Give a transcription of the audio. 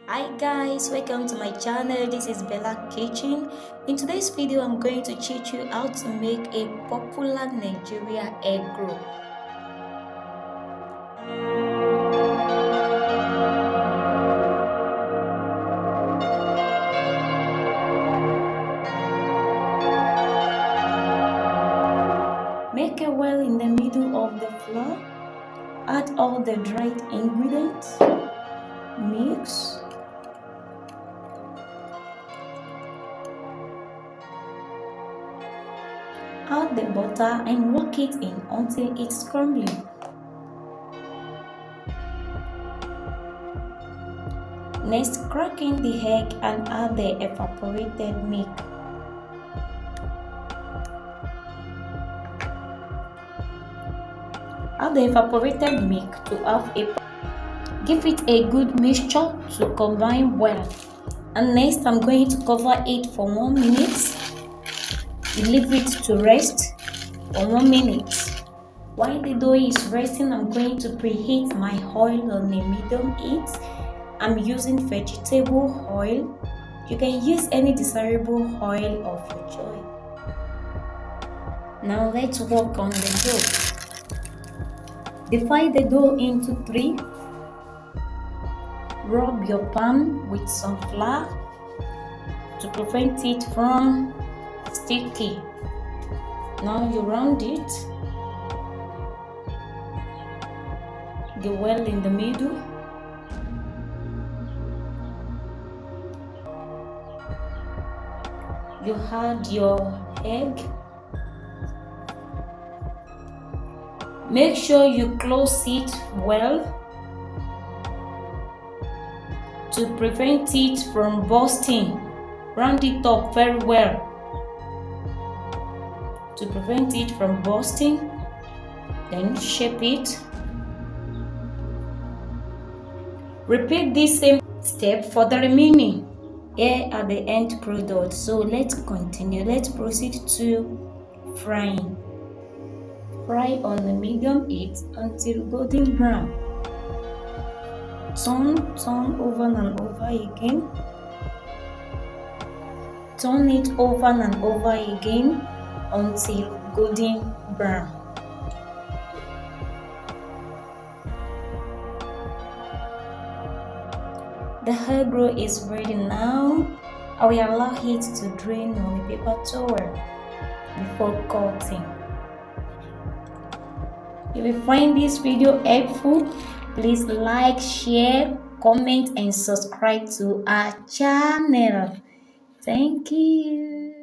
Hi guys, welcome to my channel. This is Bella Kitchen. In today's video I'm going to teach you how to make a popular Nigeria egg roll. Make a well in the middle of the flour. Add all the dried ingredients. Mix. Add the butter and work it in until it's crumbling. Next, crack in the egg and add the evaporated milk. Add the evaporated milk to half a pot. Give it a good mixture to combine well. And next, I'm going to cover it for 1 minute. Leave it to rest for 1 minute. While the dough is resting, I'm going to preheat my oil on a medium heat. I'm using vegetable oil. You can use any desirable oil of your choice. Now let's work on the dough. Divide the dough into 3. Rub your palm with some flour to prevent it from sticky. Now you round it. The well in the middle. You add your egg. Make sure you close it well to prevent it from bursting. Round it up very well to prevent it from bursting. Then shape it. Repeat this same step for the remaining. Here are the end product. So let's continue. Let's proceed to frying. Fry on the medium heat until golden brown. Turn over and over again. Turn it over and over again until golden brown. The egg roll is ready now. I will allow it to drain on a paper towel before cutting. If you find this video helpful, please like, share, comment and subscribe to our channel. Thank you.